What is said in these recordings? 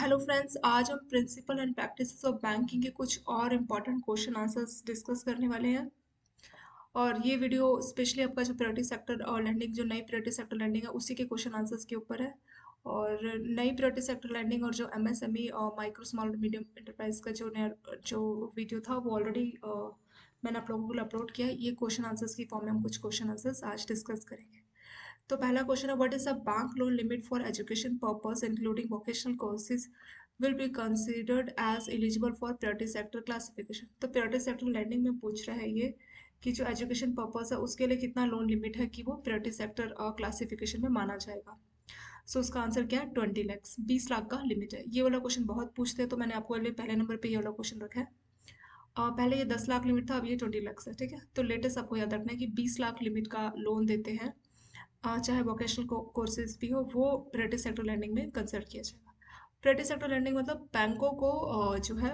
Hello friends, आज हम principal and practices of banking के कुछ और इम्पोर्टेंट क्वेश्चन आंसर्स डिस्कस करने वाले हैं। और ये वीडियो स्पेशली आपका जो प्रायोरिटी सेक्टर और लैंडिंग, जो नई प्रायोरिटी सेक्टर लैंडिंग है उसी के क्वेश्चन आंसर्स के ऊपर है। और नई प्रायोरिटी सेक्टर लैंडिंग और जो एमएसएमई और माइक्रो स्मॉल मीडियम एंटरप्राइज का जो वीडियो था वो ऑलरेडी मैंने आप लोगों को अपलोड किया है। ये क्वेश्चन आंसर्स की फॉर्म में हम कुछ क्वेश्चन आंसर्स आज डिस्कस करेंगे। तो पहला क्वेश्चन है, what is a bank loan limit for education purpose including vocational courses will be considered as eligible for priority sector classification. तो प्रायोरिटी सेक्टर लैंडिंग में पूछ रहा है ये कि जो एजुकेशन पर्पस है उसके लिए कितना लोन लिमिट है कि वो प्रायोरिटी सेक्टर क्लासिफिकेशन में माना जाएगा। सो उसका आंसर क्या है? 20 लाख, 20 लाख का लिमिट है। ये वाला क्वेश्चन बहुत पूछते हैं, तो मैंने आपको पहले नंबर पे ये वाला क्वेश्चन रखा है। पहले ये 10 लाख लिमिट था, अब ये 20 लाख है। ठीक है, तो लेटेस्ट आपको याद रखना है कि 20 लाख लिमिट का लोन देते हैं। चाहे वोकेशनल कोर्सेज भी हो, वो प्रायोरिटी सेक्टर लैंडिंग में कंसिडर किया जाएगा। प्रायोरिटी सेक्टर लैंडिंग मतलब बैंकों को जो है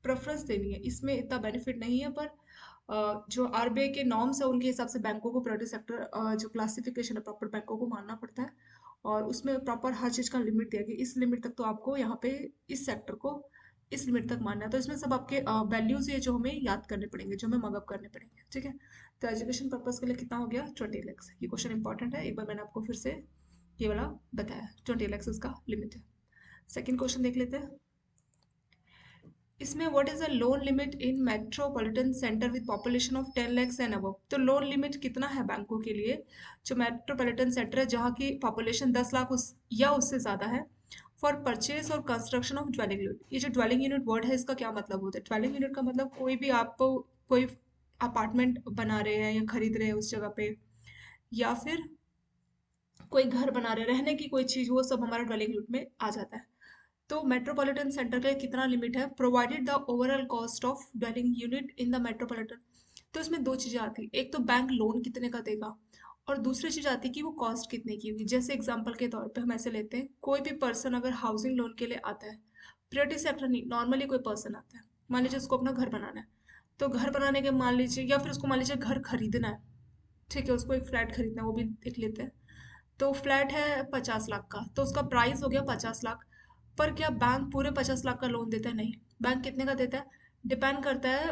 प्रेफरेंस देनी है, इसमें इतना बेनिफिट नहीं है, पर जो आरबीआई के नॉर्म्स है उनके हिसाब से बैंकों को प्रायोरिटी सेक्टर जो क्लासिफिकेशन है प्रॉपर बैंकों को मानना पड़ता है। और उसमें प्रॉपर हर चीज़ का लिमिट दिया गया, इस लिमिट तक तो आपको यहाँ पे इस सेक्टर को इस लिमिट तक मानना है। तो इसमें सब आपके वैल्यूज ये जो हमें याद करने पड़ेंगे, जो हमें मगअप करने पड़ेंगे। ठीक है, तो एजुकेशन पर्पज के लिए कितना हो गया? 20 लाख। ये क्वेश्चन इंपॉर्टेंट है, एक बार मैंने आपको फिर से ये वाला बताया। 20 लाख इसका लिमिट है। सेकेंड क्वेश्चन देख लेते हैं। इसमें what is the loan limit in metropolitan centre with population of 10 lakh and above. तो लोन लिमिट कितना है बैंकों के लिए जो मेट्रोपॉलिटन सेंटर है, जहाँ की पॉपुलेशन 10 लाख या उससे ज़्यादा है, फॉर परचेज और कंस्ट्रक्शन ऑफ ड्वेलिंग यूनिट। ये जो ड्वेलिंग यूनिट वर्ड है इसका क्या मतलब होता है? ड्वेलिंग यूनिट का मतलब कोई भी आप कोई अपार्टमेंट बना रहे हैं या खरीद रहे हैं उस जगह पे, या फिर कोई घर बना रहे हैं, रहने की कोई चीज़, वो सब हमारा ड्वेलिंग यूनिट में आ जाता है। तो मेट्रोपॉलिटन सेंटर का कितना लिमिट है? Provided the overall cost of dwelling unit in the metropolitan. तो इसमें दो चीज़ें आती हैं, एक तो बैंक लोन कितने का देगा, और दूसरी चीज़ आती है कि वो कॉस्ट कितने की होगी। जैसे एग्जांपल के तौर पे हम ऐसे लेते हैं, कोई भी पर्सन अगर हाउसिंग लोन के लिए आता है, प्रायोरिटी सेक्टर नहीं, नॉर्मली कोई पर्सन आता है, मान लीजिए उसको अपना घर बनाना है, तो घर बनाने के मान लीजिए, या फिर उसको मान लीजिए घर खरीदना है। ठीक है, उसको एक फ्लैट खरीदना है, वो भी देख लेते हैं। तो फ्लैट है 50 लाख का, तो उसका प्राइस हो गया 50 लाख। पर क्या बैंक पूरे 50 लाख का लोन देता है? नहीं। बैंक कितने का देता है? डिपेंड करता है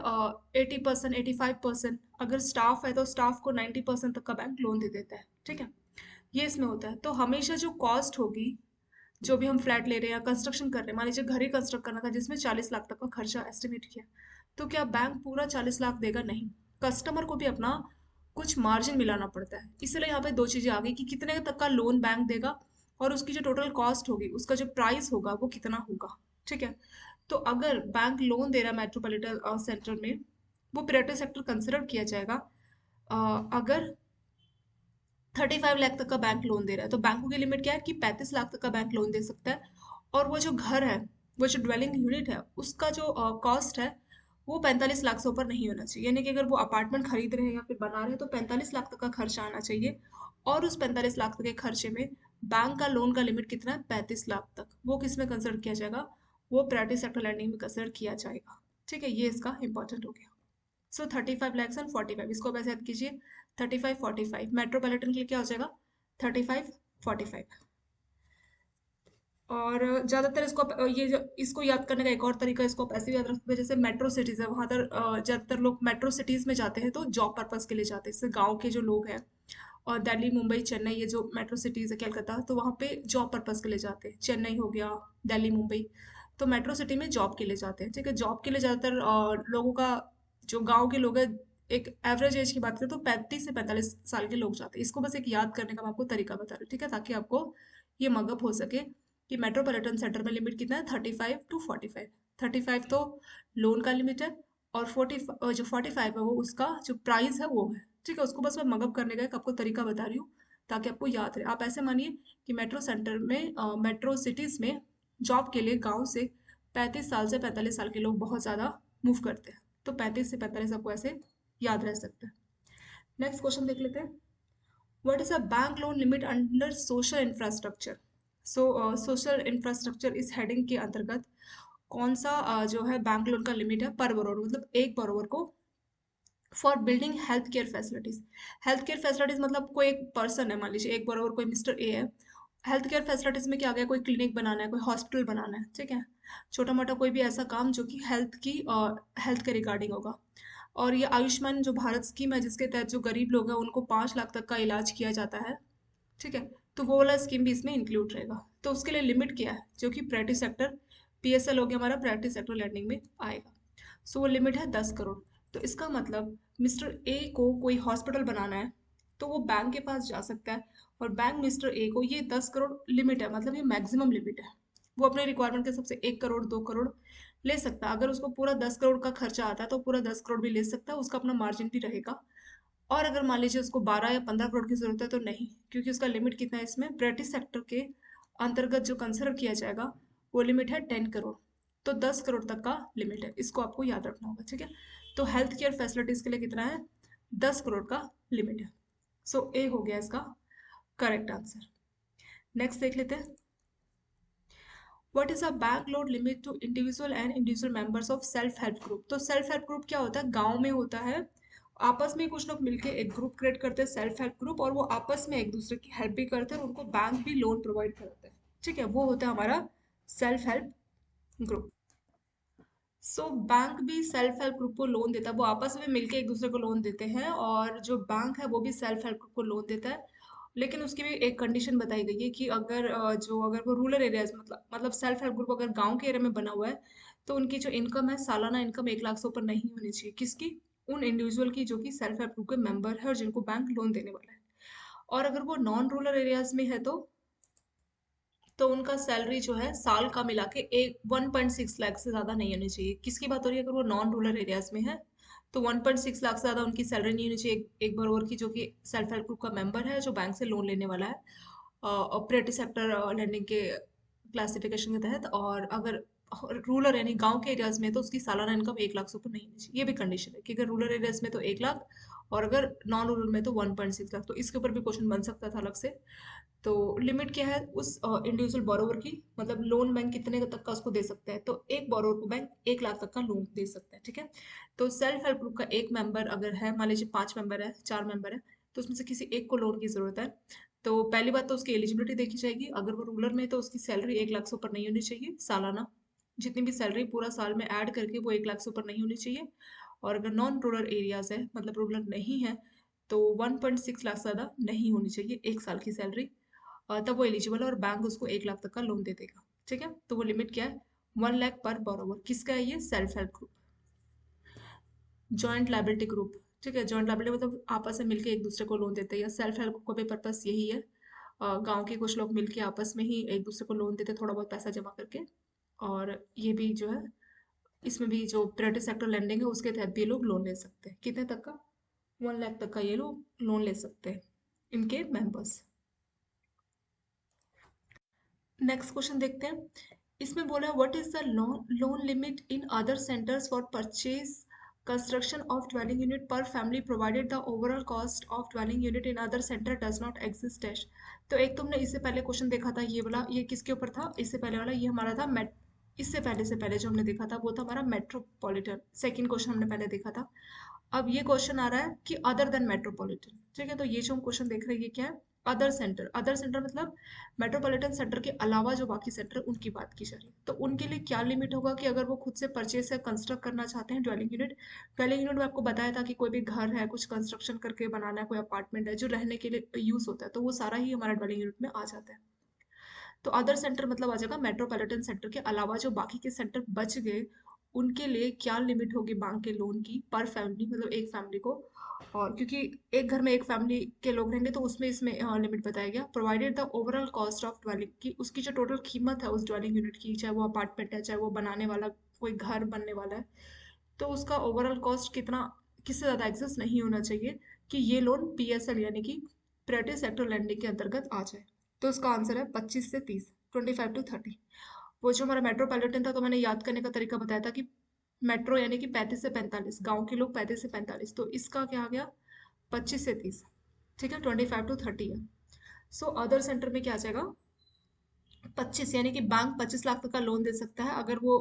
80%, 85%। अगर स्टाफ है तो स्टाफ को 90% तक का बैंक लोन दे देता है। ठीक है, ये इसमें होता है। तो हमेशा जो कॉस्ट होगी, जो भी हम फ्लैट ले रहे हैं या कंस्ट्रक्शन कर रहे हैं, मान लीजिए घर ही कंस्ट्रक्ट करना था जिसमें 40 लाख तक का खर्चा एस्टिमेट किया, तो क्या बैंक पूरा 40 लाख देगा? नहीं। कस्टमर को भी अपना कुछ मार्जिन मिलाना पड़ता है। इसलिए यहाँ पे दो चीजें आ गई कि कितने तक का लोन बैंक देगा, और उसकी जो टोटल कॉस्ट होगी, उसका जो प्राइस होगा वो कितना होगा। ठीक है, तो अगर बैंक लोन दे रहा है मेट्रोपॉलिटन सेंटर में, वो प्रायोरिटी सेक्टर कंसिडर किया जाएगा। अगर 35 लाख तक का बैंक लोन दे रहा है, तो बैंकों की लिमिट क्या है कि 35 लाख तक का बैंक लोन दे सकता है। और वो जो घर है, वो जो ड्वेलिंग यूनिट है, उसका जो कॉस्ट है वो 45 लाख से ऊपर नहीं होना चाहिए। यानी कि अगर वो अपार्टमेंट खरीद रहे हैं या फिर बना रहे हैं, तो 45 लाख तक का खर्चा आना चाहिए। और उस 45 लाख तक के खर्चे में बैंक का लोन का लिमिट कितना है? 35 लाख तक। वो किस में कंसिडर किया जाएगा? वो प्रायोरिटी सेक्टर लैंडिंग में कंसिडर किया जाएगा। ठीक है, ये इसका इंपॉर्टेंट हो गया। सो 35 लाख एंड 45, इसको वैसे याद कीजिए। 35, 45 मेट्रोपॉलिटन के लिए क्या हो जाएगा? 35, 45। और ज़्यादातर इसको इसको याद करने का एक और तरीका, इसको आप ऐसे भी याद रख सकते हैं, जैसे मेट्रो सिटीज़ है, वहाँ पर ज़्यादातर लोग मेट्रो सिटीज़ में जाते हैं तो जॉब पर्पज़ के लिए जाते हैं। जैसे गांव के जो लोग हैं, और दिल्ली, मुंबई, चेन्नई, ये जो मेट्रो सिटीज़ है, कलकत्ता, तो वहाँ पे जॉब पर्पज़ के लिए जाते हैं। चेन्नई हो गया, दिल्ली, मुंबई, तो मेट्रो सिटी में जॉब के लिए जाते हैं। ठीक है, जॉब के लिए ज़्यादातर लोगों का, जो गांव के लोग हैं, एक एवरेज एज की बात करें तो 35 से 45 साल के लोग जाते हैं। इसको बस एक याद करने का मैं आपको तरीका बता रही हूँ। ठीक है, ताकि आपको ये मगअप हो सके कि मेट्रोपॉलिटन सेंटर में लिमिट कितना है? 35 to 45। 35 तो लोन का लिमिट है, और 45 है वो उसका जो प्राइस है वो है। ठीक है, उसको बस मैं मगअप करने का एक आपको तरीका बता रही हूँ, ताकि आपको याद रहे। आप ऐसे मानिए कि मेट्रो सेंटर में, मेट्रो सिटीज़ में जॉब के लिए गांव से 35 साल से 45 साल के लोग बहुत ज़्यादा मूव करते हैं। तो 35 से 45 आपको ऐसे याद रह सकता है। नेक्स्ट क्वेश्चन देख लेते हैं। What is a bank loan limit under social infrastructure. Social infrastructure इस हेडिंग के अंतर्गत कौन सा जो है बैंक लोन का लिमिट है पर बरोर, मतलब एक बरोबर को, for building health care facilities. Health care facilities मतलब कोई एक पर्सन है, मान लीजिए एक बरोबर कोई मिस्टर ए है, हेल्थ केयर फैसिलिटीज़ में क्या आ गया, कोई क्लिनिक बनाना है, कोई हॉस्पिटल बनाना है, ठीक है, छोटा मोटा कोई भी ऐसा काम जो कि हेल्थ के रिगार्डिंग होगा। और ये आयुष्मान जो भारत स्कीम है जिसके तहत जो गरीब लोग हैं उनको 5 लाख तक का इलाज किया जाता है, ठीक है, तो वो वाला स्कीम भी इसमें इंक्लूड रहेगा। तो उसके लिए लिमिट क्या है, जो कि प्राइवेट सेक्टर पीएसएल हो गया हमारा, प्राइवेट सेक्टर लैंडिंग में आएगा। सो वो लिमिट है 10 करोड़। तो इसका मतलब मिस्टर ए को कोई हॉस्पिटल बनाना है तो वो बैंक के पास जा सकता है, और बैंक मिस्टर ए को ये 10 करोड़ लिमिट है, मतलब ये मैक्सिमम लिमिट है, वो अपने रिक्वायरमेंट के हिसाब से 1 करोड़ 2 करोड़ ले सकता है। अगर उसको पूरा 10 करोड़ का खर्चा आता है तो पूरा 10 करोड़ भी ले सकता है, उसका अपना मार्जिन भी रहेगा। और अगर मान लीजिए उसको 12 या 15 करोड़ की जरूरत है तो नहीं, क्योंकि उसका लिमिट कितना है इसमें, प्राइवेट सेक्टर के अंतर्गत जो कंसिडर किया जाएगा वो लिमिट है 10 करोड़। तो 10 करोड़ तक का लिमिट है, इसको आपको याद रखना होगा, ठीक है। तो हेल्थ केयर फैसिलिटीज के लिए कितना है, 10 करोड़ का लिमिट है। सो ए हो गया इसका करेक्ट आंसर। नेक्स्ट देख लेते हैं, what is a bank loan limit to individual and individual members of self help group. तो सेल्फ हेल्प ग्रुप क्या होता है, गांव में होता है, आपस में कुछ लोग मिलके एक ग्रुप क्रिएट करते हैं सेल्फ हेल्प ग्रुप, और वो आपस में एक दूसरे की हेल्प भी करते हैं और उनको बैंक भी लोन प्रोवाइड करते हैं, ठीक है, वो होता है हमारा self help group. So bank भी सेल्फ हेल्प ग्रुप को लोन देता है, वो आपस में मिलके एक दूसरे को लोन देते हैं, और जो बैंक है वो भी सेल्फ हेल्प ग्रुप को लोन देता है। लेकिन उसकी भी एक कंडीशन बताई गई है कि अगर वो रूरल एरियाज, मतलब सेल्फ हेल्प ग्रुप अगर गांव के एरिया में बना हुआ है तो उनकी जो इनकम है, सालाना इनकम 1 लाख से ऊपर नहीं होनी चाहिए। किसकी, उन इंडिविजुअल की जो कि सेल्फ हेल्प ग्रुप के मेंबर है और जिनको बैंक लोन देने वाला है। और अगर वो नॉन रूरल एरियाज में है तो उनका सैलरी जो है साल का मिला के 1.6 लाख से ज़्यादा नहीं होनी चाहिए। किसकी बात हो रही है, अगर वो नॉन रूरल एरियाज में है तो 1.6 लाख से ज़्यादा उनकी सैलरी नहीं होनी चाहिए एक बरोबर की, जो कि सेल्फ हेल्प ग्रुप का मेंबर है जो बैंक से लोन लेने वाला है ऑपरेटिव सेक्टर लैंडिंग के क्लासिफिकेशन के तहत। और अगर रूरल यानी गांव के एरियाज में तो उसकी सालाना इनकम 1 लाख से ऊपर नहीं होनी चाहिए। ये भी कंडीशन है कि अगर रूरल एरियाज में तो 1 लाख, और अगर नॉन रूरल में तो 1.6 लाख। तो इसके ऊपर भी क्वेश्चन बन सकता था अलग से। तो लिमिट क्या है उस इंडिविजुअल बोरोवर की, मतलब लोन बैंक कितने तक का उसको दे सकता है, तो एक बोरोवर को बैंक 1 लाख तक का लोन दे सकता है, ठीक है। तो सेल्फ हेल्प ग्रुप का एक मेंबर अगर है, मान लीजिए 5 मेंबर है, 4 मेंबर है, तो उसमें से किसी एक को लोन की जरूरत है। तो पहली बात तो उसकी एलिजिबिलिटी देखी जाएगी, अगर वो रूरल में है तो उसकी सैलरी 1 लाख से ऊपर नहीं होनी चाहिए सालाना, जितनी भी सैलरी पूरा साल में ऐड करके वो 1 लाख से ऊपर नहीं होनी चाहिए। और अगर नॉन रूरल एरियाज है, मतलब रूरल नहीं है, तो 1.6 लाख से ज़्यादा नहीं होनी चाहिए एक साल की सैलरी, तब वो एलिजिबल है और बैंक उसको 1 लाख तक का लोन दे देगा, ठीक है। तो वो लिमिट क्या है, 1 लाख पर बोरोवर। किसका है ये, self help group. Joint liability group, ठीक है, जॉइंट लाइबिलिटी मतलब आपस में मिलके एक दूसरे को लोन देते हैं, या सेल्फ हेल्प ग्रुप का भी पर्पस यही है। गांव के कुछ लोग मिलके आपस में ही एक दूसरे को लोन देते हैं, थोड़ा बहुत पैसा जमा करके। और ये भी जो है, इसमें भी जो प्राइवेट सेक्टर लैंडिंग है उसके तहत भी ये लोग लोन ले सकते हैं, कितने तक का, 1 लाख तक का ये लोग लोन ले सकते हैं, इनके मेंबर्स। नेक्स्ट क्वेश्चन देखते हैं, इसमें बोला what is the loan limit in other centres for purchase construction of dwelling unit per family provided the overall cost of dwelling unit in other centre does not exist dash. तो एक तुमने इससे पहले question देखा था ये वाला, ये किसके ऊपर था, इससे पहले वाला ये हमारा था मेट, इससे पहले से पहले जो हमने देखा था वो था हमारा मेट्रोपॉलिटन, सेकंड क्वेश्चन हमने पहले देखा था। अब ये क्वेश्चन आ रहा है कि अदर देन मेट्रोपॉलिटन, ठीक है। तो ये जो हम क्वेश्चन देख रहे हैं ये क्या है, अदर सेंटर। अदर सेंटर मतलब मेट्रोपॉलिटन सेंटर के अलावा जो बाकी सेंटर उनकी बात की जा रही है। तो उनके लिए क्या लिमिट होगा कि अगर वो खुद से परचेज या कंस्ट्रक्ट करना चाहते हैं ड्वेलिंग यूनिट में आपको बताया था कि कोई भी घर है कुछ कंस्ट्रक्शन करके बनाना है, कोई अपार्टमेंट है जो रहने के लिए यूज होता है, तो वो सारा ही हमारा ड्वेलिंग यूनिट में आ जाता है। तो अदर सेंटर मतलब आ जाएगा मेट्रोपॉलिटन सेंटर के अलावा जो बाकी के सेंटर बच गए, उनके लिए क्या लिमिट होगी बैंक के लोन की पर फैमिली, मतलब एक फैमिली को। और क्योंकि एक घर में एक फैमिली के लोग रहेंगे तो उसमें इसमें लिमिट बताया गया, provided the overall cost of dwelling की, उसकी जो टोटल कीमत है उस ड्वेलिंग यूनिट की, चाहे वो अपार्टमेंट है चाहे वो बनाने वाला कोई घर बनने वाला है, तो उसका ओवरऑल कॉस्ट कितना, किससे ज़्यादा एक्सेस नहीं होना चाहिए कि ये लोन पीएसएल यानी कि प्राइवेट सेक्टर लैंडिंग के अंतर्गत आ जाए। तो इसका आंसर है 25 से 30, 25 to 30। वो जो हमारा मेट्रोपॉलिटन था तो मैंने याद करने का तरीका बताया था कि मेट्रो यानी कि 35 से 45, गांव के लोग 35 से 45, तो इसका क्या आ गया 25 से 30, ठीक है, 25 to 30 है। सो अदर सेंटर में क्या आ जाएगा 25, यानी कि बैंक 25 लाख तक का लोन दे सकता है अगर वो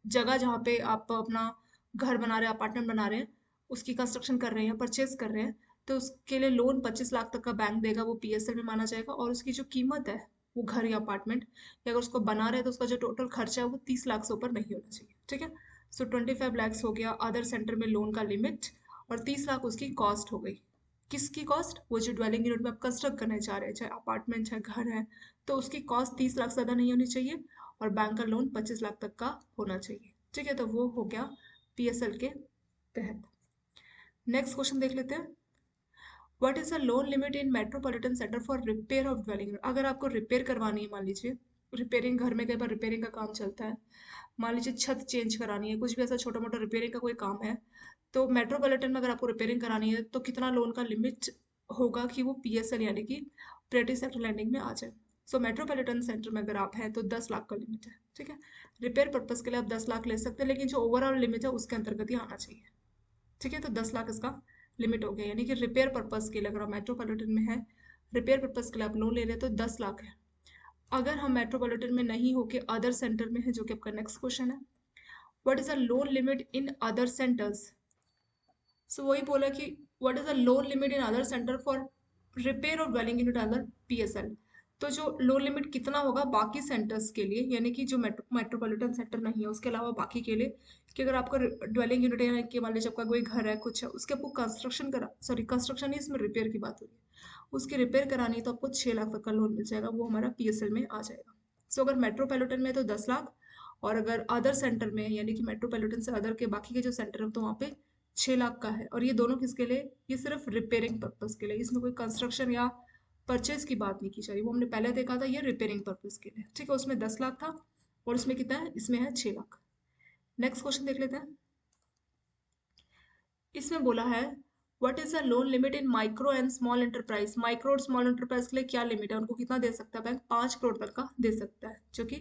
जगह जहाँ पे आप अपना घर बना रहे हैं अपार्टमेंट बना रहे हैं उसकी कंस्ट्रक्शन कर रहे हैं परचेज कर रहे हैं, तो उसके लिए लोन 25 लाख तक का बैंक देगा, वो पीएसएल में माना जाएगा। और उसकी जो कीमत है वो घर या अपार्टमेंट, या अगर उसको बना रहे हैं तो उसका जो टोटल खर्चा है वो 30 लाख से ऊपर नहीं होना चाहिए। ठीक है, सो 25 लैक्स हो गया अदर सेंटर में लोन का लिमिट, और 30 लाख उसकी कॉस्ट हो गई। किसकी कॉस्ट? वो जो ड्वेलिंग यूनिट में आप कंस्ट्रक्ट करना चाह रहे हैं, चाहे अपार्टमेंट चाहे घर है, तो उसकी कॉस्ट 30 लाख से ज़्यादा नहीं होनी चाहिए, और बैंक का लोन 25 लाख तक का होना चाहिए। ठीक है, तो वो हो गया पीएसएल के तहत। नेक्स्ट क्वेश्चन देख लेते हैं। What is the loan limit in metropolitan centre for repair of dwelling unit? अगर आपको रिपेयर करवानी है, मान लीजिए रिपेयरिंग, घर में कई बार रिपेयरिंग का काम चलता है, मान लीजिए छत चेंज करानी है, कुछ भी ऐसा छोटा मोटा रिपेयरिंग का कोई काम है, तो मेट्रोपॉलिटन में अगर आपको रिपेयरिंग करानी है तो कितना लोन का लिमिट होगा कि वो पीएसएल यानी कि प्रायोरिटी सेक्टर लैंडिंग में आ जाए? सो मेट्रोपॉलिटन सेंटर में अगर आप हैं तो 10 लाख का लिमिट है। ठीक है, रिपेयर पर्पज के लिए आप 10 लाख ले सकते हैं, लेकिन जो ओवरऑल लिमिट है उसके अंतर्गत ही आना चाहिए। ठीक है, तो 10 लाख इसका लिमिट हो गया, यानी कि रिपेयर पर्पज के लिए अगर आप मेट्रोपॉलिटन में है, रिपेयर पर्पज के लिए आप लोन ले रहे हैं तो 10 लाख है। अगर हम मेट्रोपॉलिटन में नहीं होके अदर सेंटर में है, जो कि आपका नेक्स्ट क्वेश्चन है, what is the loan limit in other centres? So वही बोला कि what is the loan limit in other centre for repair of dwelling unit under PSL? तो जो लोन लिमिट कितना होगा बाकी सेंटर्स के लिए, यानी कि जो मेट्रोपॉलिटन सेंटर नहीं है उसके अलावा बाकी के लिए, कि अगर आपका ड्वेलिंग यूनिट है, यानी कि मान लीजिए आपका कोई घर है कुछ है, उसके आपको कंस्ट्रक्शन करा, सॉरी कंस्ट्रक्शन नहीं, इसमें रिपेयर की बात हो रही है, उसकी रिपेयर करानी है तो आपको 6 लाख तक का लोन मिल जाएगा, वो हमारा पीएसएल में आ जाएगा। सो अगर मेट्रोपॉलिटन में है तो 10 लाख, और अगर अदर सेंटर में है, यानी कि मेट्रोपॉलिटन से अदर के बाकी के जो सेंटर है तो वहाँ पे 6 लाख का है। और ये दोनों किसके लिए? ये सिर्फ रिपेयरिंग पर्पज के लिए, इसमें कोई कंस्ट्रक्शन या परचेज की बात नहीं की जा रही। वो हमने पहले देखा था, ये रिपेयरिंग पर्पज के लिए। ठीक है, उसमें 10 लाख था, और इसमें कितना है? इसमें है 6 लाख। नेक्स्ट क्वेश्चन देख लेते हैं। इसमें बोला है what is the loan limit in micro and small enterprise? Micro और स्मॉल एंटरप्राइज के लिए क्या लिमिट है, उनको कितना दे सकता है बैंक? 5 करोड़ तक का दे सकता है, जो कि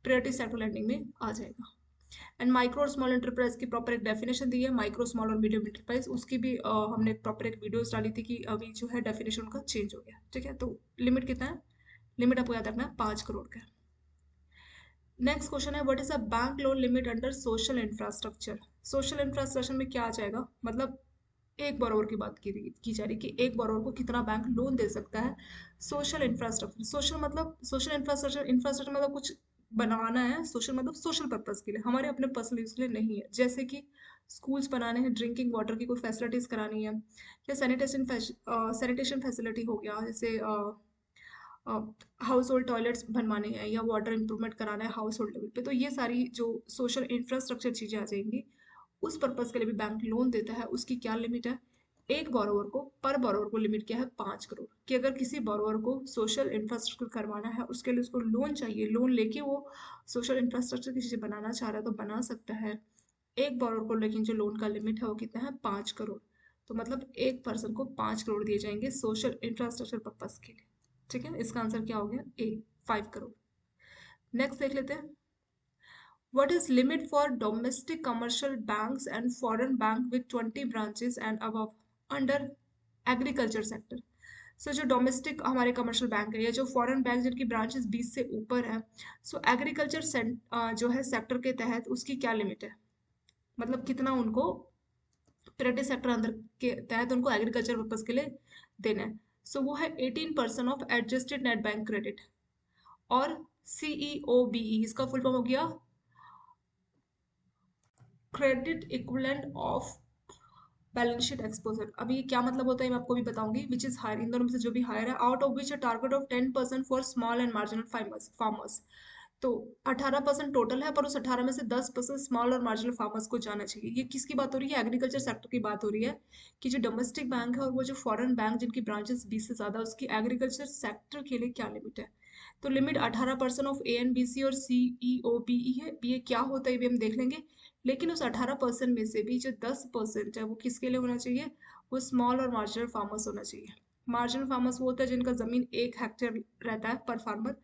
प्रायोरिटी सेक्टर लैंडिंग में आ जाएगा। एंड माइक्रो और स्मॉल एंटरप्राइज की प्रॉपर एक डेफिनेशन दी है, माइक्रो स्मॉल और मीडियम एंटरप्राइज, उसकी भी हमने प्रॉपर एक वीडियोस डाली थी कि अभी जो है डेफिनेशन उनका चेंज हो गया। ठीक है, तो लिमिट कितना है? लिमिट आपको याद रखना है 5 करोड़ का। नेक्स्ट क्वेश्चन है what is a bank loan limit under social infrastructure? Social infrastructure में क्या आ जाएगा? मतलब एक बोरोवर की बात की जा रही है कि एक बोरोवर को कितना बैंक लोन दे सकता है सोशल इंफ्रास्ट्रक्चर। सोशल मतलब सोशल इंफ्रास्ट्रक्चर, इंफ्रास्ट्रक्चर मतलब कुछ बनवाना है, सोशल मतलब सोशल पर्पज के लिए, हमारे अपने पर्सनल यूज के लिए नहीं है। जैसे कि स्कूल्स बनाने हैं, ड्रिंकिंग वाटर की कोई फैसिलिटीज करानी है, या सैनिटेशन फैसिलिटी हो गया, जैसे हाउस होल्ड टॉयलेट्स बनवाने हैं या वाटर इंप्रूवमेंट कराना है हाउस होल्ड लेवल पे, तो ये सारी जो सोशल इंफ्रास्ट्रक्चर चीज़ें आ जाएंगी, उस पर्पज़ के लिए भी बैंक लोन देता है। उसकी क्या लिमिट है? एक बोरोवर को, पर बोरोवर को लिमिट क्या है? 5 करोड़। कि अगर किसी बोरोवर को सोशल इंफ्रास्ट्रक्चर करवाना है, उसके लिए उसको लोन चाहिए, लोन लेके वो सोशल इंफ्रास्ट्रक्चर की चीज़ें बनाना चाह रहा है तो बना सकता है एक बोरोवर को। लेकिन जो लोन का लिमिट है वो कितना है? 5 करोड़। तो मतलब एक पर्सन को 5 करोड़ दिए जाएंगे सोशल इंफ्रास्ट्रक्चर पर्पज़ के लिए। ठीक है, इसका आंसर क्या हो गया? ए, 5 करोड़। नेक्स्ट देख लेते हैं। What is limit for domestic commercial banks and foreign bank with 20 branches and above under agriculture sector? So जो डोमेस्टिक हमारे कमर्शियल बैंक है, या जो फॉरेन बैंक जिनकी ब्रांचेस 20 से ऊपर है, सो एग्रीकल्चर जो है सेक्टर के तहत उसकी क्या लिमिट है? मतलब कितना उनको प्रायोरिटी सेक्टर अंदर के तहत उनको एग्रीकल्चर पर्पज के लिए देना है? सो वो है 18% of adjusted net bank credit. और CEOBE इसका फुल फॉर्म हो गया credit equivalent of balance sheet exposure. अभी ये क्या मतलब होता है मैं आपको भी बताऊंगी। विच इज हायर, इन दोनों में से जो भी हायर है, out of which a target of 10% for small and marginal farmers. तो 18% टोटल है, पर उस 18 में से 10% स्मॉल और मार्जिनल फार्मर्स को जाना चाहिए। ये किसकी बात हो रही है? एग्रीकल्चर सेक्टर की बात हो रही है, कि जो डोमेस्टिक बैंक है और वो जो फॉरेन बैंक जिनकी ब्रांचेस 20 से ज़्यादा, उसकी एग्रीकल्चर सेक्टर के लिए क्या लिमिट है? तो लिमिट 18% ऑफ ANBC और CEOBE है। ये क्या होता है ये भी हम देख लेंगे, लेकिन उस 18% में से भी जो 10% है वो किसके लिए होना चाहिए? वो स्मॉल और मार्जिनल फार्मर्स होना चाहिए। मार्जिनल फार्मर्स वो होता है जिनका ज़मीन 1 हेक्टेयर रहता है पर फार्मर,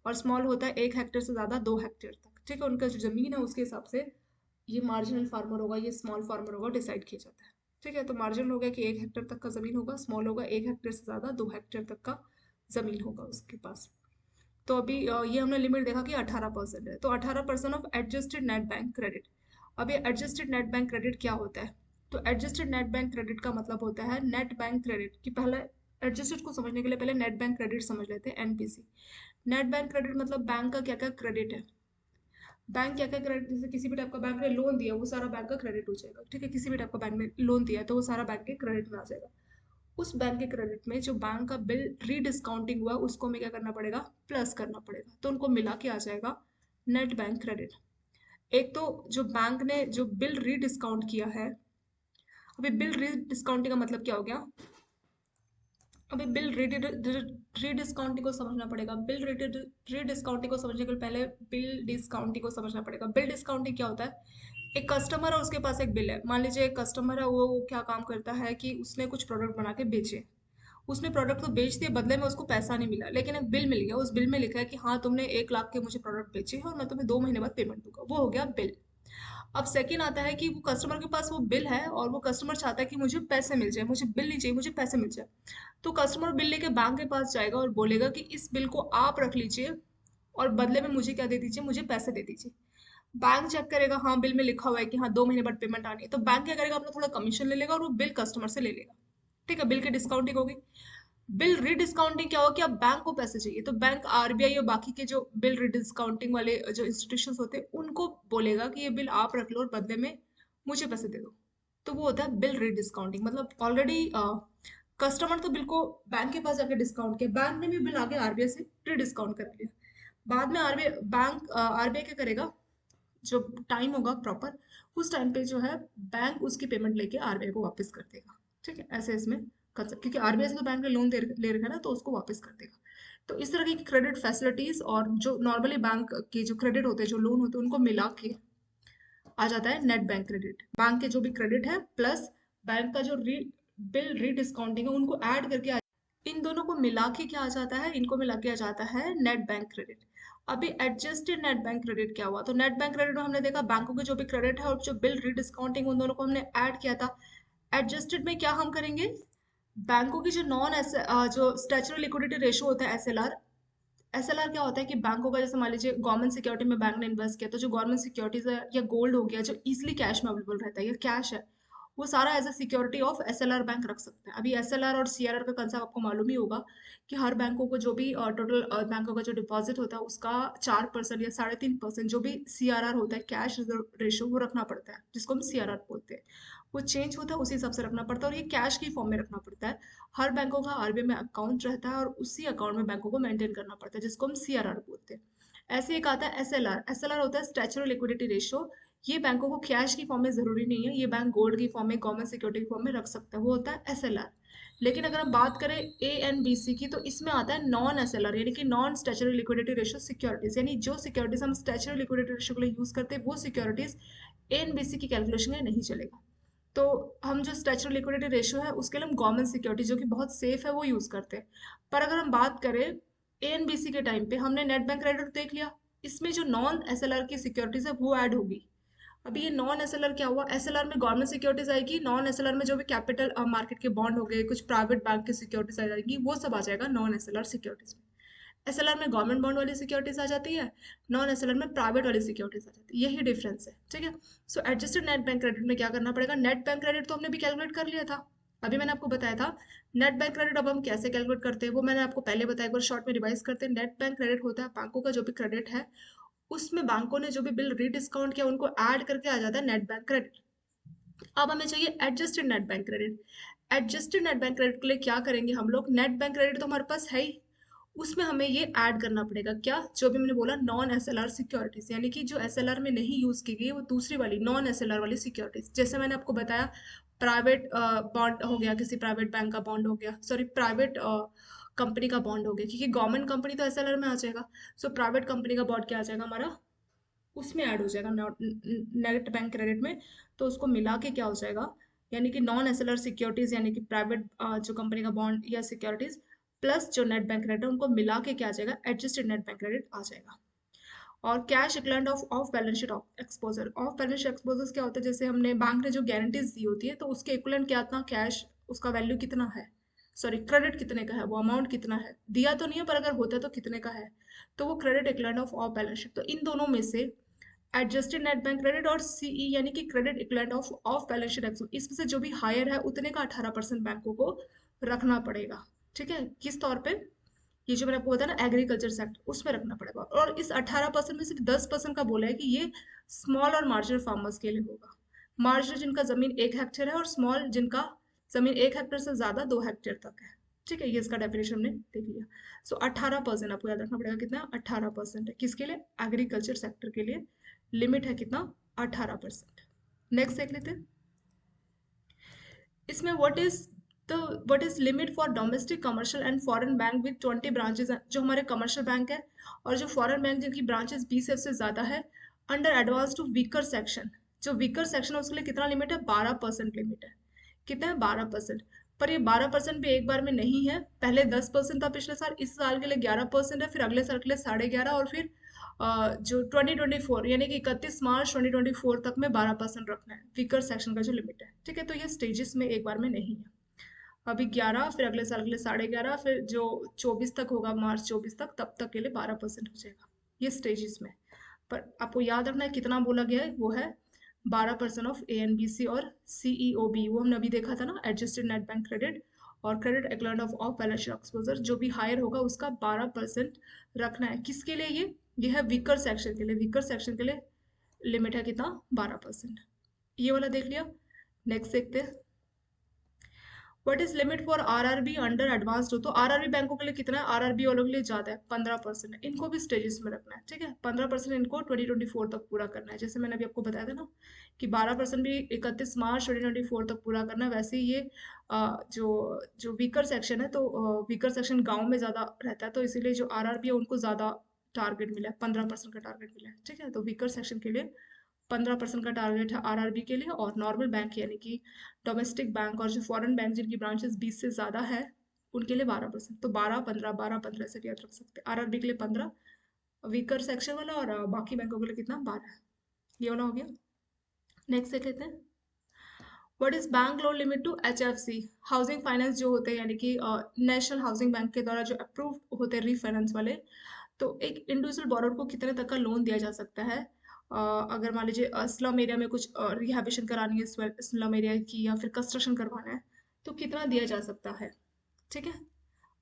और स्मॉल होता है 1 हेक्टेयर से ज़्यादा 2 हेक्टेयर तक। ठीक है, उनका जो ज़मीन है उसके हिसाब से ये मार्जिनल फार्मर होगा, ये स्मॉल फार्मर होगा, डिसाइड किया जाता है। ठीक है, तो मार्जिनल हो गया कि 1 हेक्टेयर तक का ज़मीन होगा, स्मॉल होगा 1 हेक्टेयर से ज़्यादा 2 हेक्टेयर तक का ज़मीन होगा उसके पास। तो अभी ये हमने लिमिट देखा कि 18% है, तो 18% of adjusted net bank credit. अब ये एडजस्टेड नेट बैंक क्रेडिट क्या होता है? तो एडजस्टेड नेट बैंक क्रेडिट का मतलब होता है नेट बैंक क्रेडिट की, पहले एडजस्टेड को समझने के लिए पहले नेट बैंक क्रेडिट समझ लेते हैं, NBC। नेट बैंक क्रेडिट मतलब बैंक का क्या क्या क्रेडिट है, बैंक क्या क्या क्रेडिट, जैसे किसी भी टाइप का बैंक ने लोन दिया वो सारा बैंक का क्रेडिट हो जाएगा, ठीक है, किसी भी टाइप का बैंक ने लोन दिया तो वो सारा बैंक के क्रेडिट में आ जाएगा। उस बैंक के क्रेडिट में जो बैंक का बिल रीडिस्काउंटिंग हुआ उसको हमें क्या करना पड़ेगा, प्लस करना पड़ेगा, तो उनको मिला के आ जाएगा नेट बैंक क्रेडिट। एक तो जो बैंक ने जो बिल रीडिस्काउंट किया है, अभी बिल रीडिस्काउंटिंग का मतलब क्या हो गया, अभी बिल रीडिस्काउंटिंग को समझना पड़ेगा। बिल रीडिस्काउंटिंग को समझने के लिए पहले बिल डिस्काउंटिंग को समझना पड़ेगा। बिल डिस्काउंटिंग क्या होता है, एक कस्टमर है उसके पास एक बिल है, मान लीजिए एक कस्टमर है वो क्या काम करता है कि उसने कुछ प्रोडक्ट बना के बेचे, उसने प्रोडक्ट तो बेच दिया, बदले में उसको पैसा नहीं मिला, लेकिन एक बिल मिल गया, उस बिल में लिखा है कि हाँ तुमने 1 लाख के मुझे प्रोडक्ट बेचे हैं और मैं तुम्हें 2 महीने बाद पेमेंट दूंगा, वो हो गया बिल। अब सेकंड आता है कि वो कस्टमर के पास वो बिल है और वो कस्टमर चाहता है कि मुझे पैसे मिल जाए, मुझे बिल नहीं चाहिए, मुझे पैसे मिल जाए। तो कस्टमर बिल लेके बैंक के पास जाएगा और बोलेगा कि इस बिल को आप रख लीजिए और बदले में मुझे क्या दे दीजिए, मुझे पैसे दे दीजिए। बैंक चेक करेगा, हाँ बिल में लिखा हुआ है कि हाँ 2 महीने बाद पेमेंट आनी है, तो बैंक क्या करेगा, अपना थोड़ा कमीशन ले लेगा और वो बिल कस्टमर से ले लेगा। ठीक है, बिल की डिस्काउंटिंग होगी। बिल रीडिस्काउंटिंग क्या होगा कि अब बैंक को पैसे चाहिए, तो बैंक आरबीआई और बाकी के जो बिल रीडिस्काउंटिंग वाले जो इंस्टीट्यूशंस होते हैं उनको बोलेगा कि ये बिल आप रख लो और बदले में मुझे पैसे दे दो। तो वो होता है बिल रीडिस्काउंटिंग, मतलब ऑलरेडी कस्टमर तो बिल को बैंक के पास जाके डिस्काउंट किया, बैंक ने भी बिल आगे आरबीआई से रीडिस्काउंट करा लिया। बाद में आरबीआई बैंक आरबीआई क्या करेगा, जो टाइम होगा प्रॉपर उस टाइम पे जो है बैंक उसकी पेमेंट लेके आरबीआई को वापस कर देगा। ठीक है, ऐसे इसमें कंसेप्ट, क्योंकि आरबीआई से तो बैंक ने लोन ले रखा है ना, तो उसको वापस कर देगा। तो इस तरह की क्रेडिट फैसिलिटीज और जो नॉर्मली बैंक के जो क्रेडिट होते हैं, जो लोन होते हैं, उनको मिला के आ जाता है नेट बैंक क्रेडिट। बैंक के जो भी क्रेडिट है प्लस बैंक का जो बिल रीडिस्काउंटिंग है उनको ऐड करके इन दोनों को मिला के क्या आ जाता है, इनको मिला के आ जाता है नेट बैंक क्रेडिट। अभी एडजस्टेड नेट बैंक क्रेडिट क्या हुआ, तो नेट बैंक क्रेडिट में हमने देखा बैंकों के जो भी क्रेडिट है और जो बिल रीडिस्काउंटिंग उन दोनों को हमने ऐड किया था। एडजस्टेड में क्या हम करेंगे, बैंकों की जो नॉन एस जो स्टैच्यूटरी लिक्विडिटी रेशियो होता है एसएलआर, एसएलआर क्या होता है कि बैंकों का जैसे मान लीजिए गवर्नमेंट सिक्योरिटी में बैंक ने इन्वेस्ट किया, तो जो गवर्नमेंट सिक्योरिटीज है या गोल्ड हो गया जो इजिली कैश में अवेलेबल रहता है या कैश है, वो सारा as a security of SLR bank रख सकता है। अभी एसएलआर और सीआरआर का कंसेप्ट आपको मालूम ही होगा कि हर बैंकों को जो भी टोटल बैंकों का जो डिपॉजिट होता है उसका 4% या 3.5% जो भी सीआरआर होता है, कैश रिजर्व रेशियो, वो रखना पड़ता है, जिसको हम सीआरआर बोलते हैं। वो चेंज होता है उसी हिसाब से रखना पड़ता है और ये कैश की फॉर्म में रखना पड़ता है। हर बैंकों का आरबीआई में अकाउंट रहता है और उसी अकाउंट में बैंकों को मेंटेन करना पड़ता है, जिसको हम सीआरआर बोलते हैं। ऐसे एक आता है एसएलआर, एसएलआर होता है स्टैच्यूटरी लिक्विडिटी रेशियो। ये बैंकों को कैश की फॉर्म में जरूरी नहीं है, ये बैंक गोल्ड की फॉर्म में, गवर्नमेंट सिक्योरिटी की फॉर्म में रख सकता है, वो होता है एसएलआर। लेकिन अगर हम बात करें एएनबीसी की, तो इसमें आता है नॉन एसएलआर, यानी कि non statutory liquidity ratio securities, यानी जो सिक्योरिटीज हम स्टैच्यूटरी लिक्विडिटी रेशियो के लिए यूज करते हैं वो सिक्योरिटीज एएनबीसी की कैलकुलेशन में नहीं चलेगा। तो हम जो स्टैच्यूटरी लिक्विडिटी रेशियो है उसके लिए हम गवर्नमेंट सिक्योरिटी जो कि बहुत सेफ है वो यूज करते हैं। पर अगर हम बात करें एएनबीसी के टाइम पे, हमने नेट बैंक क्रेडिट देख लिया, इसमें जो नॉन एसएलआर की सिक्योरिटीज है वो ऐड होगी। अभी ये नॉन एसएलआर क्या हुआ, एसएलआर में गवर्नमेंट सिक्योरिटीज आएगी, नॉन एसएलआर में जो भी कैपिटल मार्केट के बॉन्ड हो गए, कुछ प्राइवेट बैंक की सिक्योरिटीज आ जाएगी, वो सब आ जाएगा नॉन एसएलआर सिक्योरिटीज में। एसएलआर में गवर्नमेंट बॉन्ड वाली सिक्योरिटीज आ जाती है, नॉन एसएलआर में प्राइवेट वाली सिक्योरिटीज आ जाती है, यही डिफरेंस है। ठीक है, सो एडजस्टेड नेट बैंक क्रेडिट में क्या करना पड़ेगा, नेट बैंक क्रेडिट तो हमने भी कैलकुलेट कर लिया था, अभी मैंने आपको बताया था। नेट बैंक क्रेडिट अब हम कैसे कैलकुलेट करते हैं वो मैंने आपको पहले बताया, एक बार शॉर्ट में रिवाइज करते हैं। नेट बैंक क्रेडिट होता है बैंकों का जो भी क्रेडिट है उसमें बैंकों ने जो भी बिल रीडिस्काउंट किया उनको ऐड करके आ जाता है नेट बैंक क्रेडिट। अब हमें चाहिए adjusted net bank credit. Adjusted net bank credit के लिए क्या करेंगे हम लोग, नेट बैंक क्रेडिट तो हमारे पास है ही, उसमें हमें ये ऐड करना पड़ेगा क्या, जो भी मैंने बोला नॉन एसएलआर सिक्योरिटीज, यानी कि जो एसएलआर में नहीं यूज की गई वो दूसरी वाली नॉन एसएलआर वाली सिक्योरिटीज, जैसे मैंने आपको बताया प्राइवेट बॉन्ड हो गया, किसी प्राइवेट बैंक का बॉन्ड हो गया, सॉरी प्राइवेट कंपनी का बॉन्ड हो गया, क्योंकि गवर्नमेंट कंपनी तो एसएलआर में आ जाएगा। सो प्राइवेट कंपनी का बॉन्ड क्या आ जाएगा हमारा, उसमें ऐड हो जाएगा नेट बैंक क्रेडिट में। तो उसको मिला के क्या हो जाएगा, यानी कि नॉन एसएलआर सिक्योरिटीज, यानी कि प्राइवेट जो कंपनी का बॉन्ड या सिक्योरिटीज प्लस जो नेट बैंक क्रेडिट है उनको मिला के क्या आ जाएगा, एडजस्टेड नेट बैंक क्रेडिट आ जाएगा। और cash equivalent of off balance sheet exposure, of balance sheet exposure क्या होता है, जैसे हमने बैंक ने जो गारंटीज दी होती है तो उसके इक्विवेलेंट क्या था, कैश उसका वैल्यू कितना है, सॉरी क्रेडिट कितने का है, वो अमाउंट कितना है, दिया तो नहीं है पर अगर होता है तो कितने का है, तो वो credit equivalent of off balance sheet. तो इन दोनों में से एडजस्टेड नेट बैंक क्रेडिट और सीई यानी कि credit equivalent of off balance sheet exposure, इसमें से जो भी हायर है उतने का 18% बैंकों को रखना पड़ेगा। ठीक है, किस तौर पे, ये जो मैंने आपको बताया ना एग्रीकल्चर सेक्टर, उसमें रखना पड़ेगा। और इस 18% में सिर्फ 10% का बोला है कि ये स्मॉल और मार्जिनल फार्मर्स के लिए होगा। मार्जिनल जिनका जमीन 1 हेक्टेयर है, और स्मॉल जिनका जमीन 1 हेक्टेयर से ज्यादा 2 हेक्टेयर तक है। ठीक है, ये इसका डेफिनेशन हमने देख लिया। सो 18% आपको याद रखना पड़ेगा, कितना 18% है किसके लिए, एग्रीकल्चर सेक्टर के लिए। लिमिट है कितना, 18%। नेक्स्ट देख लेते हैं। इसमें what is limit for domestic commercial and foreign bank with 20 branches. जो हमारे कमर्शियल बैंक है और जो फॉरेन बैंक जिनकी ब्रांचेस 20 से ज़्यादा है, under advance to weaker section. जो वीकर सेक्शन है उसके लिए कितना लिमिट है, 12% लिमिट है। कितना है, 12%। पर ये 12% भी एक बार में नहीं है, पहले 10% था पिछले साल, इस साल के लिए 11% है, फिर अगले साल के लिए 11.5%, और फिर जो 2024 यानी कि 31 मार्च 2024 तक में 12% रखना है वीकर सेक्शन का जो लिमिट है। ठीक है, तो ये स्टेजेस में एक बार में नहीं है। अभी 11, फिर अगले साल के लिए 11.5, फिर जो 24 तक होगा, मार्च 24 तक, तब तक के लिए 12% हो जाएगा, ये स्टेजेस में। पर आपको याद रखना है कितना बोला गया है, वो है 12% ऑफ ANBC और CEOB। वो हमने अभी देखा था ना, एडजस्टेड नेट बैंक क्रेडिट और credit equivalent of off balance sheet exposure, जो भी हायर होगा उसका 12% रखना है। किसके लिए, ये है वीकर सेक्शन के लिए। वीकर सेक्शन के लिए लिमिट है कितना, 12%। ये वाला देख लिया। नेक्स्ट देखते हैं, what is limit for RRB under advanced हो। तो RRB बैंकों के लिए कितना है, RRB वालों के लिए ज्यादा है, 15% है। इनको भी स्टेजेस में रखना है। ठीक है, 15% इनको 2024 तक पूरा करना है। जैसे मैंने अभी आपको बताया था ना कि 12% भी 31 मार्च 2024 तक पूरा करना है, वैसे ही ये जो वीकर सेक्शन है, तो वीकर सेक्शन गाँव में ज्यादा रहता है, तो इसीलिए जो RRB है उनको ज्यादा टारगेट मिला है, 15% का टारगेट मिला है। ठीक है, तो वीकर सेक्शन के लिए 15% का टारगेट है RRB के लिए, और नॉर्मल बैंक यानी कि डोमेस्टिक बैंक और जो फॉरेन बैंक जिनकी ब्रांचेस 20 से ज़्यादा है, उनके लिए 12%। तो 12 15 12 15 से भी याद रख सकते हैं। RRB के लिए 15 वीकर सेक्शन वाला, और बाकी बैंकों के लिए कितना, 12। ये वाला हो गया। नेक्स्ट देख लेते हैं, what is bank loan limit to HFC। Housing finance जो होते हैं यानी कि नेशनल हाउसिंग बैंक के द्वारा जो अप्रूव होते हैं रीफाइनेंस वाले, तो एक इंडिविजुअल बोरोर को कितने तक का लोन दिया जा सकता है। अगर मान लीजिए स्लम एरिया में कुछ रिहैबिलिटेशन करानी है स्लम एरिया की, या फिर कंस्ट्रक्शन करवाना है, तो कितना दिया जा सकता है। ठीक है,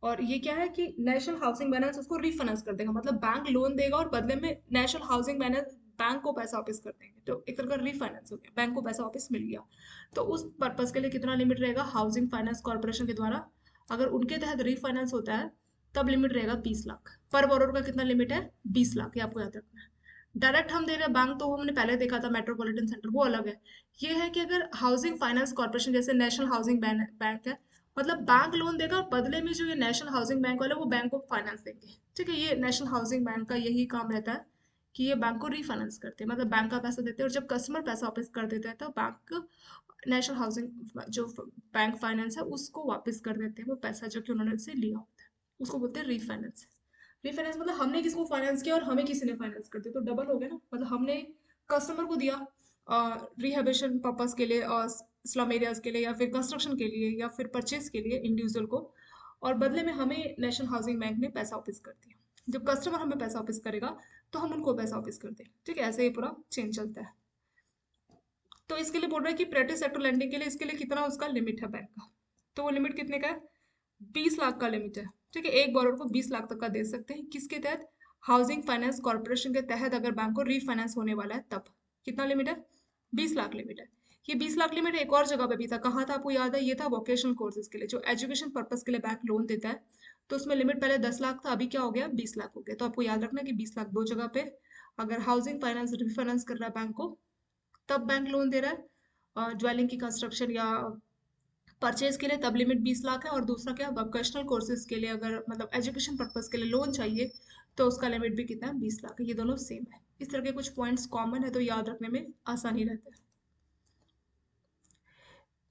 और ये क्या है कि नेशनल हाउसिंग फाइनेंस उसको रीफाइनेंस कर देगा, मतलब बैंक लोन देगा और बदले में नेशनल हाउसिंग फाइनेंस बैंक को पैसा वापस कर देंगे, तो एक तरह का रीफाइनेंस हो गया, बैंक को पैसा वापस मिल गया। तो उस पर्पज के लिए कितना लिमिट रहेगा, हाउसिंग फाइनेंस कॉर्पोरेशन के द्वारा अगर उनके तहत रीफाइनेंस होता है, तब लिमिट रहेगा 20 लाख। पर बोरोर का कितना लिमिट है, 20 लाख, ये आपको याद रखना है। डायरेक्ट हम दे रहे हैं बैंक, तो हमने पहले देखा था मेट्रोपॉलिटन सेंटर, वो अलग है। ये है कि अगर हाउसिंग फाइनेंस कॉर्पोरेशन जैसे नेशनल हाउसिंग बैंक है, मतलब बैंक लोन देगा और बदले में जो ये नेशनल हाउसिंग बैंक वाले वो बैंक को फाइनेंस देंगे। ठीक है, ये नेशनल हाउसिंग बैंक का यही काम रहता है कि ये बैंक को रीफाइनेंस करते हैं, मतलब बैंक का पैसा देते हैं, और जब कस्टमर पैसा वापस कर देता है तो बैंक नेशनल हाउसिंग जो बैंक फाइनेंस है उसको वापस कर देते हैं, वो पैसा जो कि उन्होंने से लिया होता है, उसको बोलते हैं रीफाइनेंस। रीफाइनेंस मतलब हमने किसको फाइनेंस किया और हमें किसी ने फाइनेंस कर दिया, तो डबल हो गया ना, मतलब हमने कस्टमर को दिया रिहेबिलिटेशन पर्पस के लिए, और स्लम एरियाज के लिए, या फिर कंस्ट्रक्शन के लिए, या फिर परचेज के लिए इंडिविजुअल को, और बदले में हमें नेशनल हाउसिंग बैंक ने पैसा वापस कर दिया। जब कस्टमर हमें पैसा वापस करेगा तो हम उनको पैसा वापस कर दें। ठीक है, ऐसे ही पूरा चेंज चलता है। तो इसके लिए बोल रहा है कि प्राइवेट सेक्टर लैंडिंग के लिए इसके लिए कितना उसका लिमिट है बैंक का, तो वो लिमिट कितने का है, 20 लाख का लिमिट है। ठीक है, एक बोरोर को 20 लाख तक का दे सकते हैं, किसके तहत, हाउसिंग फाइनेंस कॉर्पोरेशन के तहत, अगर बैंक को रीफाइनेंस होने वाला है तब। कितना लिमिट है, 20 लाख लिमिट है। ये 20 लाख लिमिट एक और जगह पे भी था, कहाँ था आपको याद है, ये था वोकेशनल कोर्सेज के लिए, जो एजुकेशन पर्पज के लिए बैंक लोन देता है, तो उसमें लिमिट पहले 10 लाख था, अभी क्या हो गया, 20 लाख हो गया। तो आपको याद रखना कि 20 लाख दो जगह पे, अगर हाउसिंग फाइनेंस रिफाइनेंस कर रहा है बैंक को, तब बैंक लोन दे रहा है ज्वेलिंग की कंस्ट्रक्शन या परचेज के लिए, तब लिमिट 20 लाख है। और दूसरा क्या, वोकेशनल कोर्सेज के लिए अगर मतलब एजुकेशन पर्पज के लिए लोन चाहिए, तो उसका लिमिट भी कितना है, 20 लाख है। ये दोनों सेम है। इस तरह के कुछ पॉइंट्स कॉमन है, तो याद रखने में आसानी रहता है।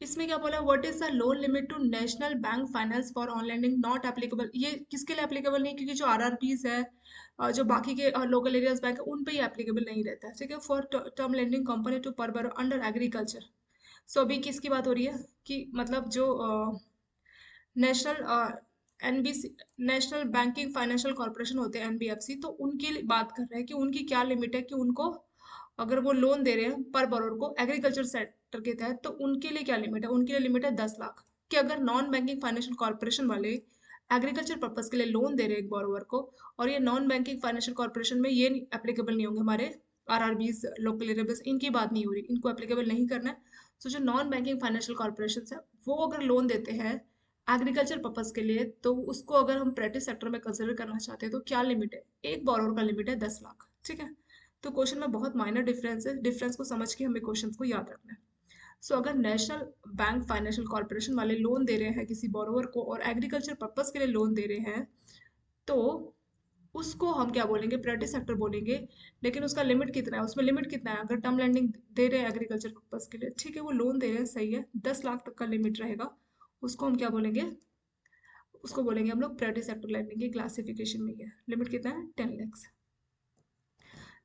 इसमें क्या बोला, what is the loan limit to national bank finance for on lending not applicable. ये किसके लिए एप्लीकेबल नहीं, क्योंकि जो RRPs है जो बाकी के लोकल एरियाज बैंक है उन पे ही एप्लीकेबल नहीं रहता है। ठीक है, for term lending company to per under agriculture. So अभी किसकी बात हो रही है कि मतलब जो national NBC national banking financial corporation होते हैं NBFC, तो उनकी बात कर रहे हैं कि उनकी क्या लिमिट है, कि उनको अगर वो लोन दे रहे हैं पर बरोर को एग्रीकल्चर सेक्टर के तहत, तो उनके लिए क्या लिमिट है, उनके लिए लिमिट है 10 लाख। कि अगर नॉन बैंकिंग फाइनेंशियल कॉर्पोरेशन वाले एग्रीकल्चर पर्पस के लिए लोन दे रहे हैं एक बोरोवर को, और ये नॉन बैंकिंग फाइनेंशियल कॉर्पोरेशन में ये एप्लीकेबल नहीं होंगे, हमारे आरआरबीज, लोकल एरियाज, इनकी बात नहीं हो रही, इनको एप्लीकेबल नहीं करना है। सो जो नॉन बैंकिंग फाइनेंशियल कॉर्पोरेशन है वो अगर लोन देते हैं एग्रीकल्चर पर्पस के लिए, तो उसको अगर हम प्राइवेट सेक्टर में कंसिडर करना चाहते हैं तो क्या लिमिट है, एक बोरोवर का लिमिट है 10 लाख। ठीक है, तो क्वेश्चन में बहुत माइनर डिफरेंस है, डिफरेंस को समझ के हमें क्वेश्चन को याद रखना है। सो अगर नेशनल बैंक फाइनेंशियल कॉर्पोरेशन वाले लोन दे रहे हैं किसी बोरोवर को और एग्रीकल्चर पर्पस के लिए लोन दे रहे हैं, तो उसको हम क्या बोलेंगे, प्राइवेट सेक्टर बोलेंगे। लेकिन उसका लिमिट कितना है, उसमें लिमिट कितना है, अगर टर्म लैंडिंग दे रहे हैं एग्रीकल्चर पर्पस के लिए, ठीक है, वो लोन दे रहे हैं, सही है, 10 लाख तक का लिमिट रहेगा, उसको हम क्या बोलेंगे, उसको बोलेंगे हम लोग प्राइवेट सेक्टर लैंडिंग की क्लासिफिकेशन में है। लिमिट कितना है, 10 lakhs।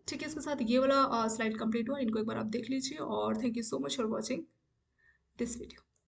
ठीक है, इसके साथ ये वाला स्लाइड कंप्लीट हुआ, इनको एक बार आप देख लीजिए, और thank you so much for watching this video.